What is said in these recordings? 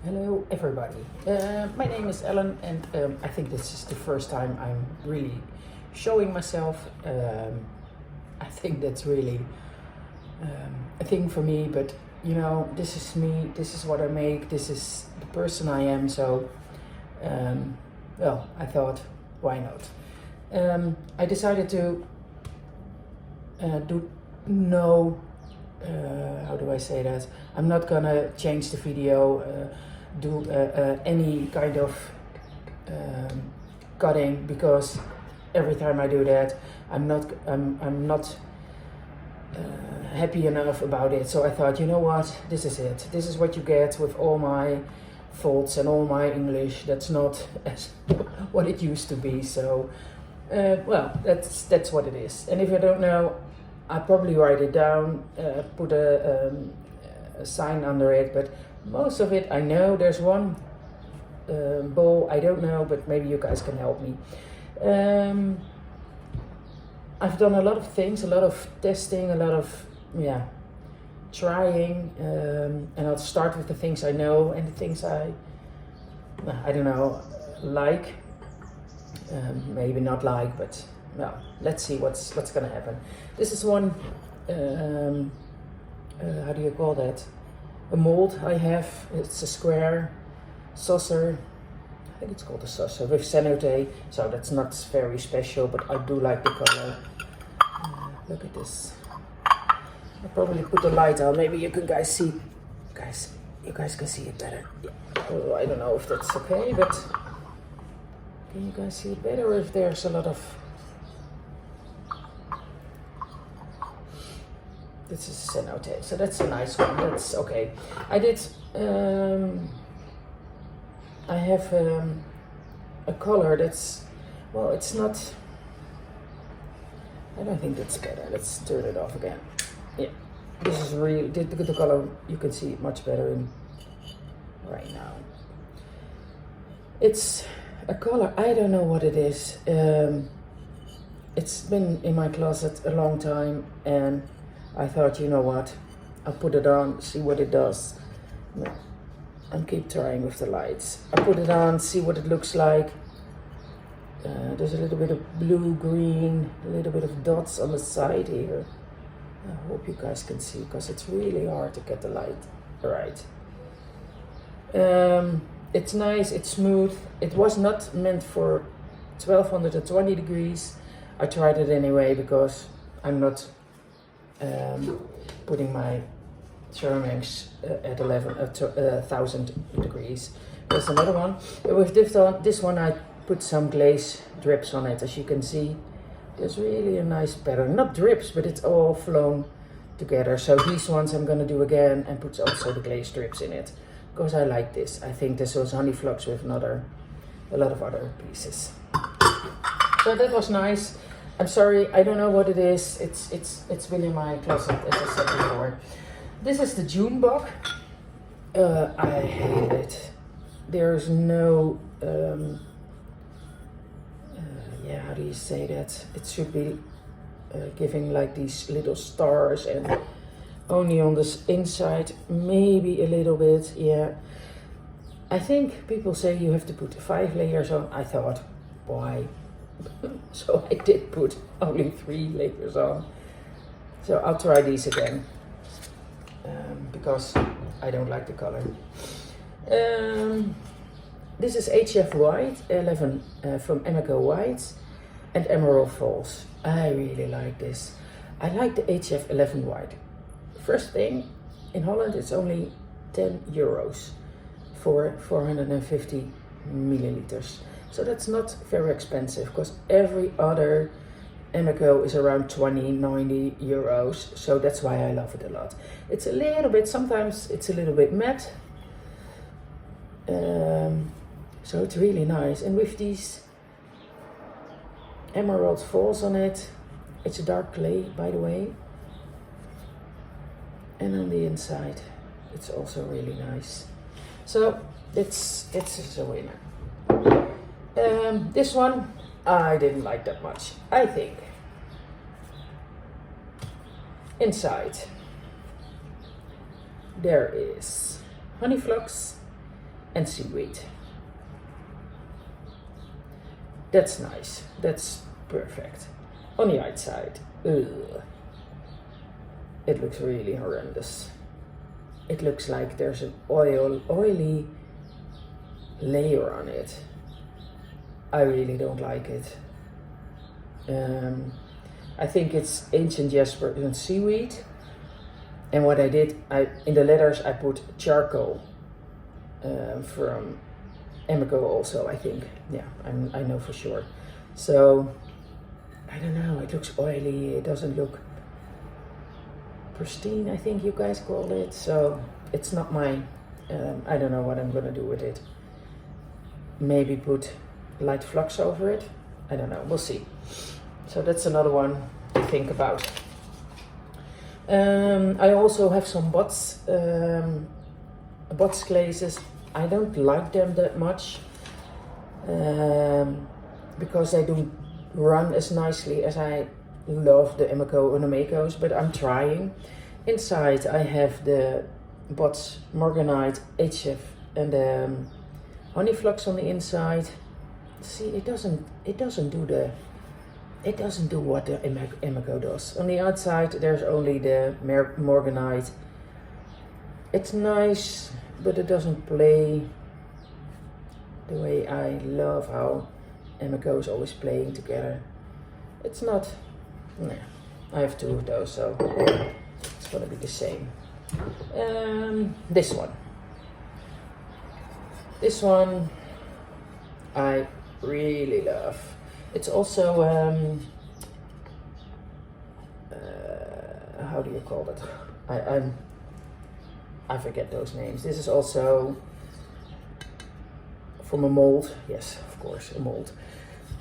Hello everybody, my name is Ellen and I think this is the first time I'm really showing myself. I think that's really a thing for me, but you know, this is me, this is what I make, this is the person I am, so well, I thought, why not? I decided to do no, how do I say that? I'm not gonna change the video, do any kind of cutting, because every time I do that, I'm not happy enough about it. So I thought, you know what, this is it. This is what you get with all my faults and all my English. That's not as what it used to be. So well, that's what it is. And if you don't know, I'll probably write it down, put a sign under it, but most of it I know. There's one bowl I don't know, but maybe you guys can help me. I've done a lot of things, a lot of testing, a lot of trying, and I'll start with the things I know and the things I don't know, like, maybe not like, but well, let's see what's gonna happen. This is one, how do you call that? A mold I have. It's a square saucer. I think it's called a saucer with cenote, so that's not very special, but I do like the color. Look at this. I'll probably put the light on. Maybe you can guys see. You guys can see it better. Yeah. Oh, I don't know if that's okay, but can you guys see it better, or if there's a lot of... This is cenote, so that's a nice one. That's okay. I did. I have a color that's, well, it's not. I don't think that's better. Let's turn it off again. Yeah, this is really the color. You can see it much better in right now. It's a color. I don't know what it is. It's been in my closet a long time, and I thought, you know what, I'll put it on, see what it does. And keep trying with the lights. I put it on, see what it looks like. There's a little bit of blue, green, a little bit of dots on the side here. I hope you guys can see, because it's really hard to get the light right. It's nice, it's smooth. It was not meant for 1220 degrees. I tried it anyway, because I'm not putting my ceramics at 1000 degrees. There's another one. With this one I put some glaze drips on it. As you can see, there's really a nice pattern. Not drips, but it's all flown together. So these ones I'm gonna do again and put also the glaze drips in it, because I like this. I think this was honey flux with a lot of other pieces. So that was nice. I'm sorry, I don't know what it is. It's been in my closet, as I said before. This is the June bug. I hate it. There's no, how do you say that? It should be giving like these little stars, and only on this inside, maybe a little bit, yeah. I think people say you have to put 5 layers on. I thought, why? So I did put only 3 layers on. So I'll try these again, because I don't like the color. This is HF White 11 from Emeco White and Emerald Falls. I really like this. I like the HF 11 White. First thing, in Holland it's only 10 euros for 450 milliliters. So that's not very expensive, because every other Emeco is around 90 euros. So that's why I love it a lot. It's a little bit, sometimes it's a little bit matte. So it's really nice. And with these emerald falls on it, it's a dark clay, by the way. And on the inside, it's also really nice. So it's a winner. This one I didn't like that much, I think. Inside there is honey flux, and seaweed. That's nice. That's perfect. On the outside, ugh, it looks really horrendous. It looks like there's an oily layer on it. I really don't like it. I think it's ancient jasper and seaweed. And what I did, in the letters I put charcoal from Emiko also, I think. Yeah, I know for sure. So, I don't know, it looks oily, it doesn't look pristine, I think you guys call it. So, it's not my, I don't know what I'm gonna do with it. Maybe put light flux over it. I don't know, we'll see. So that's another one to think about. I also have some bots glazes. I don't like them that much because they don't run as nicely as I love the Emiko and the Makos, but I'm trying. Inside I have the bots Morganite, HF and honey flux on the inside. See, it doesn't do what the Emiko does. On the outside there's only the Morganite. It's nice, but it doesn't play the way I love how Emiko is always playing together. It's not, nah, I have two of those, so it's gonna be the same. This one I really love. It's also, how do you call it? I forget those names. This is also from a mold. Yes, of course, a mold.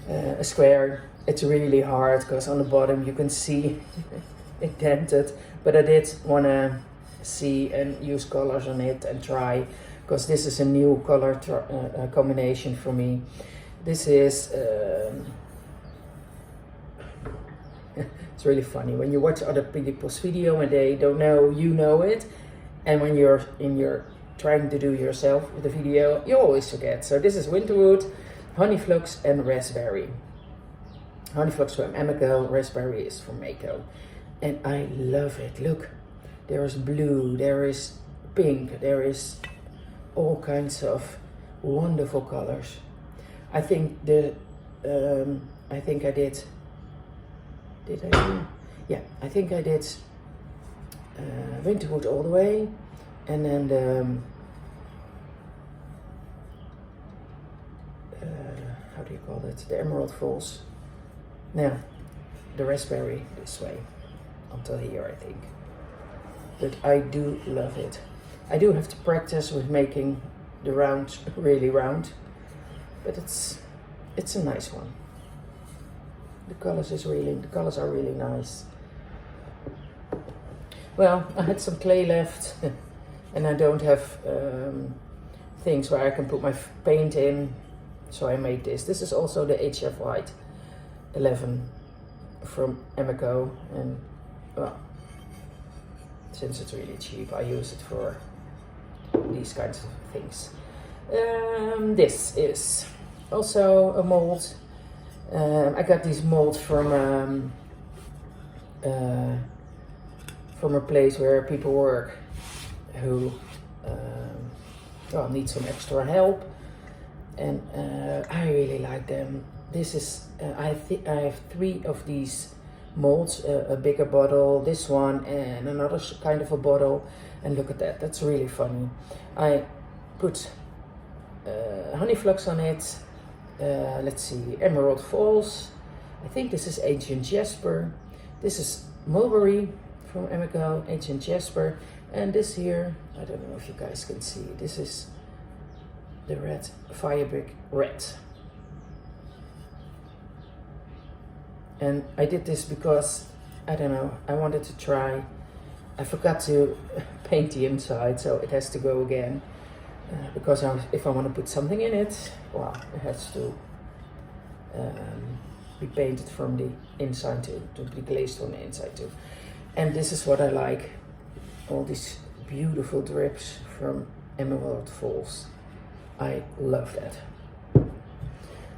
A square. It's really hard because on the bottom you can see it dented. But I did want to see and use colors on it and try, because this is a new color combination for me. This is, it's really funny when you watch other people's video and they don't know, you know it. And when you're trying to do yourself with the video, you always forget. So this is Winterwood, Honey Flux and Raspberry. Honey Flux from Emiko, Raspberry is from Mako. And I love it. Look, there is blue, there is pink, there is all kinds of wonderful colors. I think I did I do? Yeah, I think I did Winterwood all the way, and then the how do you call it? The Emerald Falls. Now, the Raspberry this way until here, I think. But I do love it. I do have to practice with making the round really round, but it's a nice one. The colors are really nice. Well, I had some clay left and I don't have things where I can put my paint in, so I made this. This is also the HF White 11 from Emiko, and well, since it's really cheap, I use it for these kinds of things. This is also a mold. I got these molds from a place where people work who well, need some extra help, and I really like them. This is I have 3 of these molds, a bigger bottle, this one, and another kind of a bottle. And look at that, that's really funny. I put honey flux on it. Let's see, Emerald Falls. I think this is Ancient Jasper. This is Mulberry from Emiko, Ancient Jasper. And this here, I don't know if you guys can see, this is the red Firebrick Red. And I did this because, I don't know, I wanted to try. I forgot to paint the inside, so it has to go again. Because if I want to put something in it, well, it has to be painted from the inside to be glazed on the inside too. And this is what I like, all these beautiful drips from Emerald Falls. I love that.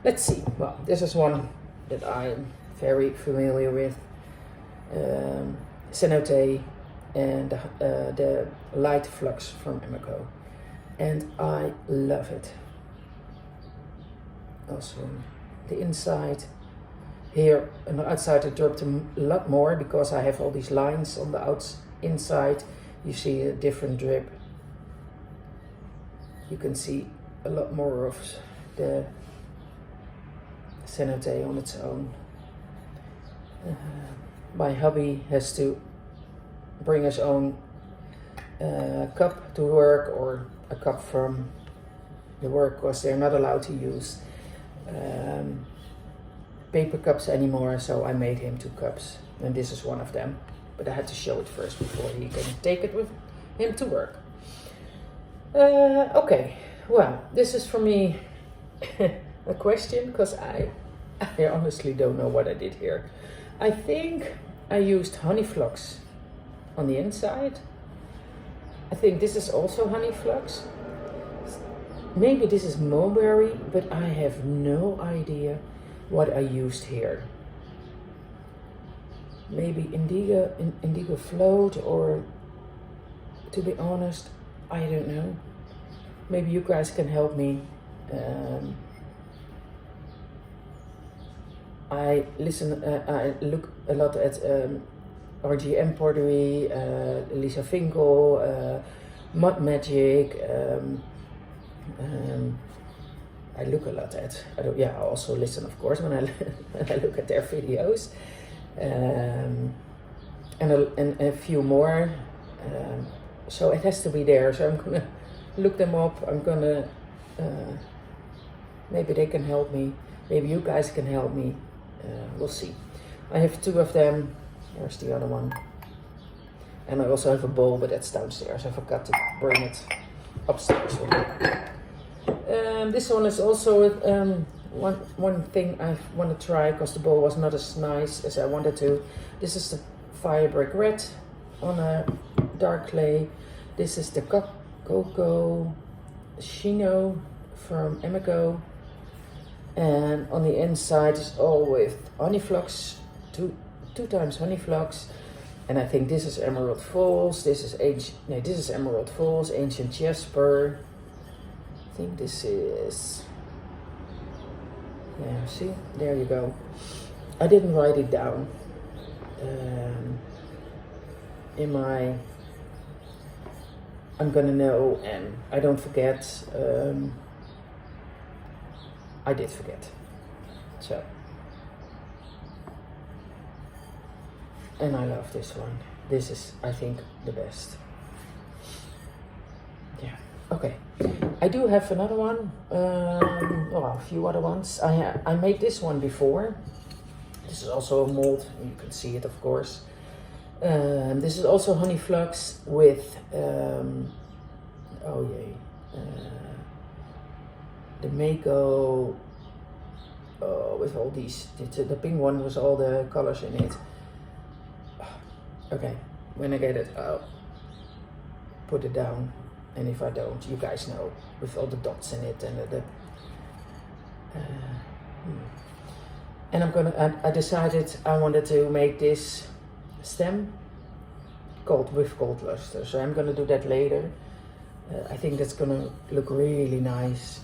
Let's see. Well, this is one that I'm very familiar with. Cenote and the light flux from Emeco, and I love it. Also the inside here on the outside I dropped a lot more because I have all these lines on the inside. You see a different drip. You can see a lot more of the Cenote on its own. My hubby has to bring his own cup to work, or a cup from the work, because they're not allowed to use paper cups anymore, so I made him 2 cups, and this is one of them. But I had to show it first before he can take it with him to work. Okay, well, this is for me a question, because I honestly don't know what I did here. I think I used honey flux on the inside. I think this is also honey flux. Maybe this is mulberry, but I have no idea what I used here. Maybe indigo float, or to be honest, I don't know. Maybe you guys can help me. I look a lot at RGM pottery, Lisa Finkel, Mud Magic. I look a lot at. I also listen, of course, when I look at their videos, and a few more. So it has to be there. So I'm gonna look them up. I'm gonna. Maybe they can help me. Maybe you guys can help me. We'll see. I have 2 of them. There's the other one. And I also have a bowl, but that's downstairs. I forgot to bring it upstairs with me. This one is also one thing I want to try, because the bowl was not as nice as I wanted to. This is the Fire Brick Red on a dark clay. This is the Cocoa Chino from Emeco. And on the inside is all with honey flux, two times honey flux. And I think this is Emerald Falls. This is Emerald Falls, Ancient Jasper. I think this is, yeah, see, there you go. I didn't write it down I'm gonna know, and I don't forget. I did forget. So, and I love this one. This is, I think, the best. Yeah. Okay. I do have another one. A few other ones. I made this one before. This is also a mold. You can see it, of course. This is also honey flux with the Mako, with all these, the pink one with all the colors in it. Okay, when I get it, I'll put it down, and if I don't, you guys know, with all the dots in it and and I decided I wanted to make this stem with gold luster, so I'm gonna do that later. I think that's gonna look really nice.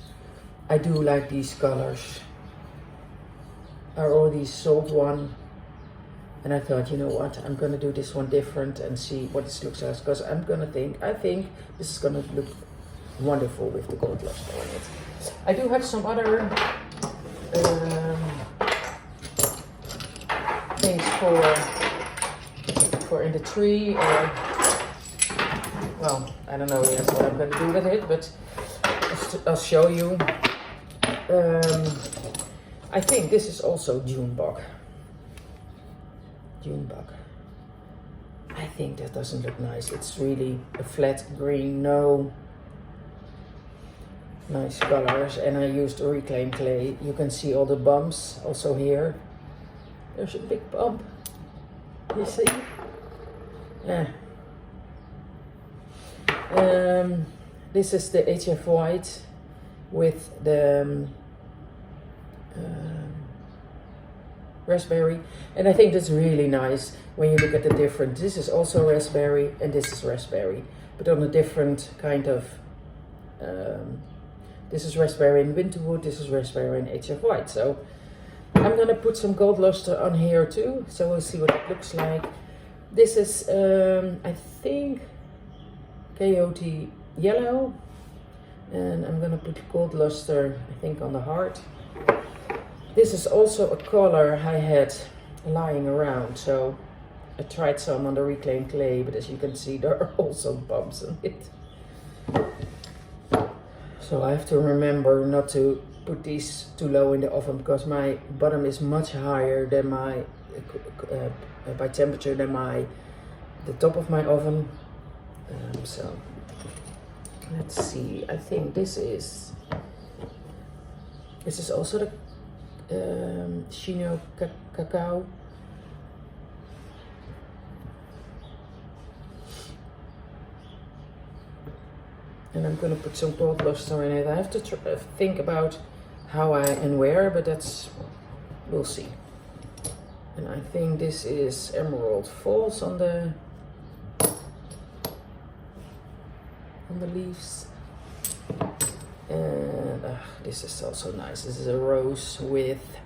I do like these colors. I already sold one, and I thought, you know what, I'm gonna do this one different and see what this looks like, because I think this is gonna look wonderful with the gold luster on it. I do have some other things for in the tree, or, well, I don't know yet what I'm gonna do with it, but I'll show you. I think this is also June bug. I think that doesn't look nice. It's really a flat green, no nice colors, and I used reclaimed clay. You can see all the bumps also here. There's a big bump. You see? Yeah. This is the HF White with the raspberry, and I think that's really nice when you look at the different. This is also raspberry and this is raspberry, but on a different kind of this is raspberry and winterwood, this is raspberry and HF white. So I'm gonna put some gold luster on here too, so we'll see what it looks like. This is I think coyote yellow, and I'm gonna put gold luster, I think, on the heart. This is also a color I had lying around, so I tried some on the reclaimed clay, but as you can see there are also bumps in it. So I have to remember not to put these too low in the oven, because my bottom is much higher than my by temperature than the top of my oven. So let's see, I think this is also the Chino cacao. And I'm gonna put some gold luster in it. I have to think about how and where, but we'll see. And I think this is Emerald Falls on the leaves. And this is also nice. This is a rose with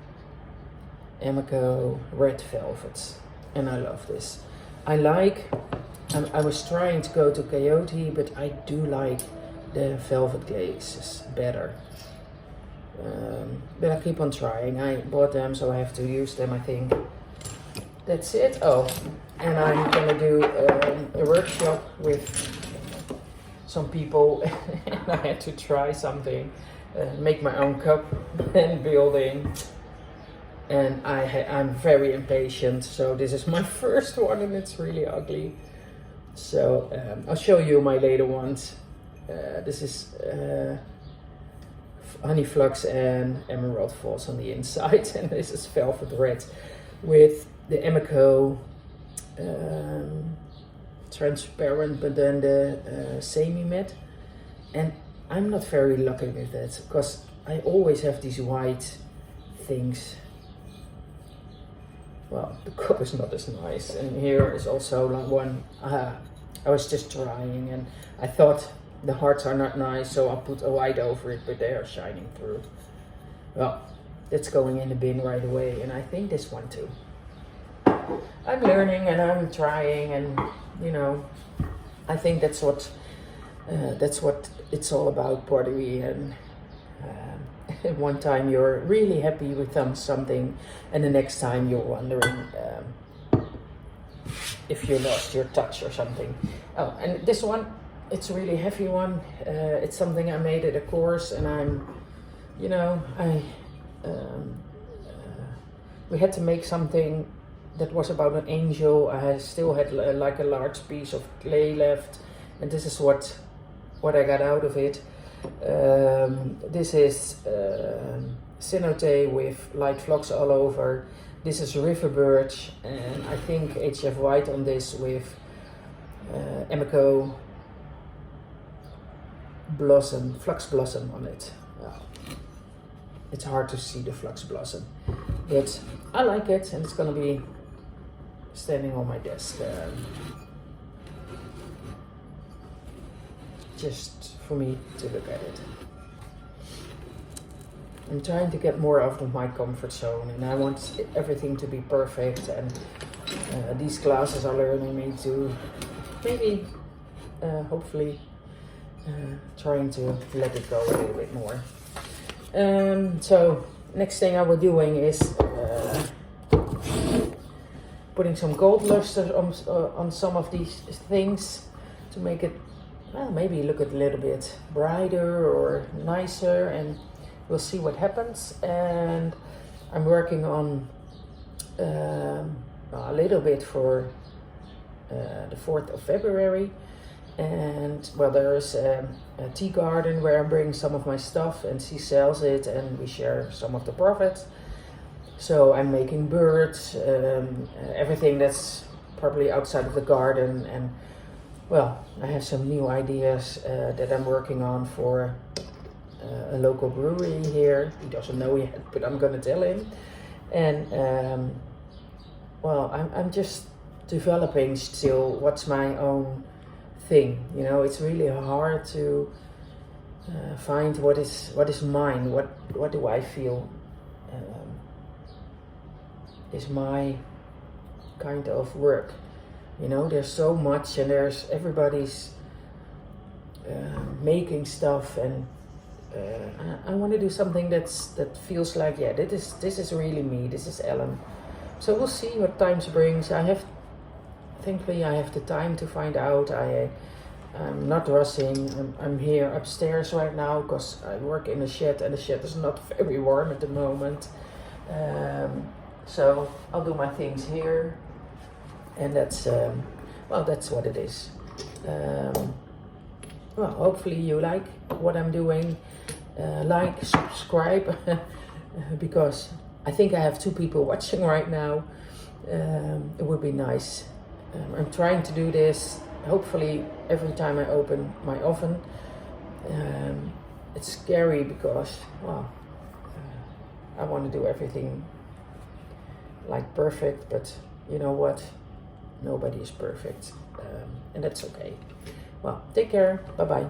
Amico red velvet, and I love this. I was trying to go to coyote, but I do like the velvet glazes better. But I keep on trying. I bought them, so I have to use them, I think. That's it. Oh, and I'm gonna do a workshop with some people and I had to try something, make my own cup and building, and I'm very impatient, so this is my first one and it's really ugly. So I'll show you my later ones. This is Honey Flux and Emerald Falls on the inside, and this is Velvet Red with the Amico transparent, but then the semi-matte. And I'm not very lucky with that, because I always have these white things. Well, the cup is not as nice, and here is also like one. I was just trying, and I thought the hearts are not nice, so I'll put a white over it, but they are shining through. Well, that's going in the bin right away, and I think this one too. I'm learning and I'm trying, and you know, I think that's what it's all about, pottery. And one time you're really happy with something, and the next time you're wondering if you lost your touch or something. Oh, and this one, it's a really heavy one. It's something I made at a course, and we had to make something that was about an angel. I still had like a large piece of clay left, and this is what I got out of it. This is cenote with light flocks all over. This is river birch, and I think HF white on this with Amico blossom, flux blossom on it. It's hard to see the flux blossom, but I like it, and it's gonna be standing on my desk just for me to look at it. I'm trying to get more out of my comfort zone, and I want everything to be perfect, and these classes are learning me to maybe hopefully trying to let it go a little bit more. So next thing I will doing is putting some gold luster on some of these things to make it, well, maybe look a little bit brighter or nicer, and we'll see what happens. And I'm working on a little bit for the 4th of February. And well, there is a tea garden where I bring some of my stuff, and she sells it, and we share some of the profits. So I'm making birds, everything that's probably outside of the garden. And well, I have some new ideas that I'm working on for a local brewery here. He doesn't know yet, but I'm gonna tell him. And well, I'm just developing still what's my own thing. You know, it's really hard to find what is mine. What do I feel is my kind of work. You know, there's so much, and there's everybody's making stuff, and I want to do something that feels like, yeah, this is really me. This is Ellen. So we'll see what times brings. Thankfully, I have the time to find out. I'm not rushing. I'm here upstairs right now because I work in a shed, and the shed is not very warm at the moment. So I'll do my things here, and that's well, that's what it is. Well, hopefully you like what I'm doing. Like, subscribe, because I think I have 2 people watching right now. It would be nice. I'm trying to do this hopefully every time I open my oven. It's scary because, well, I want to do everything like perfect, but you know what? Nobody is perfect, and that's okay. Well, take care. Bye bye.